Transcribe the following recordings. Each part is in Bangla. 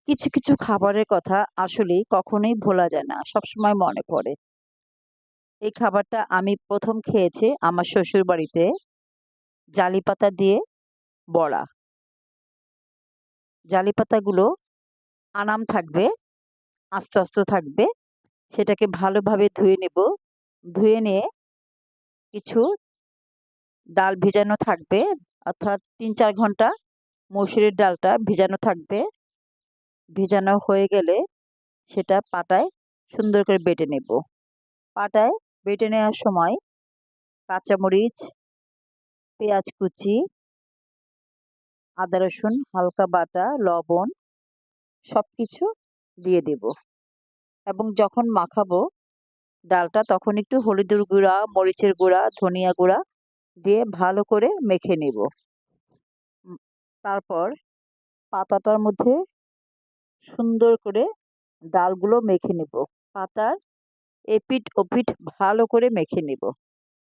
কিছু, কিছু খাবারের কথা আসলেই কখনোই ভোলা যায় না। সবসময় মনে পড়ে। এই খাবারটা আমি ১ম খেয়েছি আমার শ্বশুরবাড়িতে জালি পাতা দিয়ে বড়া। জালি পাতাগুলো আনাম থাকবে, আস্ত, আস্ত থাকবে। সেটাকে ভালোভাবে ধুয়ে নেব। ধুয়ে নিয়ে কিছু ডাল ভিজানো থাকবে, অর্থাৎ ৩-৪ ঘন্টা মসুরের ডালটা ভিজানো থাকবে। ভিজানো হয়ে গেলে সেটা পাটায় সুন্দর করে বেটে নেব। পাটায় বেটে নেওয়ার সময় কাঁচামরিচ, পেঁয়াজ কুচি, আদা রসুন হালকা বাটা, লবণ সবকিছু দিয়ে দেব এবং যখন মাখাবো ডালটা তখন একটু হলুদের গুঁড়া, মরিচের গুঁড়া, ধনিয়া গুঁড়া দিয়ে ভালো করে মেখে নেব। উম তারপর পাতাটার মধ্যে সুন্দর করে ডালগুলো মেখে নেব। পাতার এপিঠ ওপিঠ ভালো করে মেখে নেব।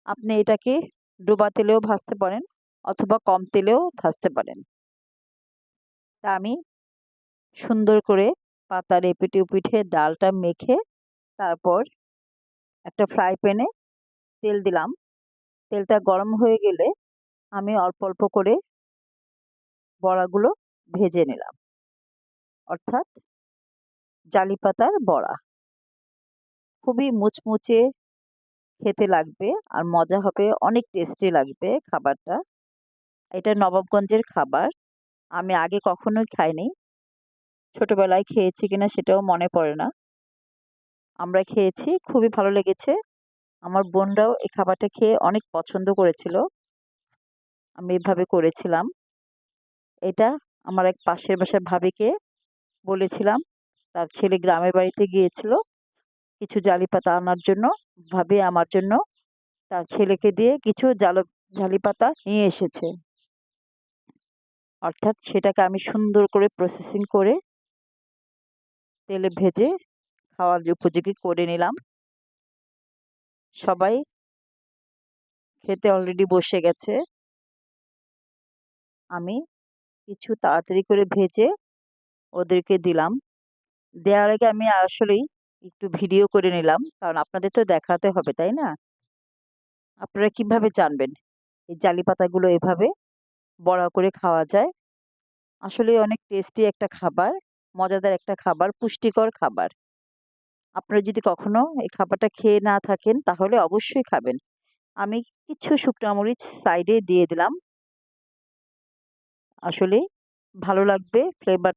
আপনি এটাকে ডোবা তেলেও ভাজতে পারেন অথবা কম তেলেও ভাজতে পারেন। তা আমি সুন্দর করে পাতার এপিঠে ওপিঠে ডালটা মেখে তারপর একটা ফ্রাই প্যানে তেল দিলাম। তেলটা গরম হয়ে গেলে আমি অল্প, অল্প করে বড়াগুলো ভেজে নিলাম। অর্থাৎ জালি পাতার বড়া। খুবই মুচমুচে খেতে লাগবে আর মজা হবে, অনেক টেস্টি লাগবে খাবারটা। এটা নবাবগঞ্জের খাবার। আমি আগে কখনোই খাইনি। ছোটবেলায় খেয়েছি কিনা সেটাও মনে পড়ে না। আমরা খেয়েছি, খুবই ভালো লেগেছে। আমার বোনরাও এই খাবারটা খেয়ে অনেক পছন্দ করেছিল। আমি এভাবে করেছিলাম। এটা আমার এক পাশের বাসার ভাবিকে বলেছিলাম। তার ছেলে গ্রামের বাড়িতে গিয়েছিল কিছু জালি পাতা আনার জন্য। ভাবি আমার জন্য তার ছেলেকে দিয়ে কিছু জালি পাতা নিয়ে এসেছে। অর্থাৎ সেটাকে আমি সুন্দর করে প্রসেসিং করে তেলে ভেজে খাওয়ার উপযোগী করে নিলাম। সবাই খেতে অলরেডি বসে গেছে। আমি কিছু তাড়াতাড়ি করে ভেজে ওদেরকে দিলাম। দেওয়ার আগে আমি আসলেই একটু ভিডিও করে নিলাম। কারণ আপনাদের তো দেখাতে হবে, তাই না? আপনারা কিভাবে জানবেন এই জালি পাতাগুলো এভাবে বড়া করে খাওয়া যায়? আসলেই অনেক টেস্টি একটা খাবার, মজাদার একটা খাবার, পুষ্টিকর খাবার। আপনারা যদি কখনো এই খাবারটা খেয়ে না থাকেন তাহলে অবশ্যই খাবেন। আমি কিছু শুকনা মরিচ সাইডে দিয়ে দিলাম। আসলেই ভালো লাগবে ফ্লেভার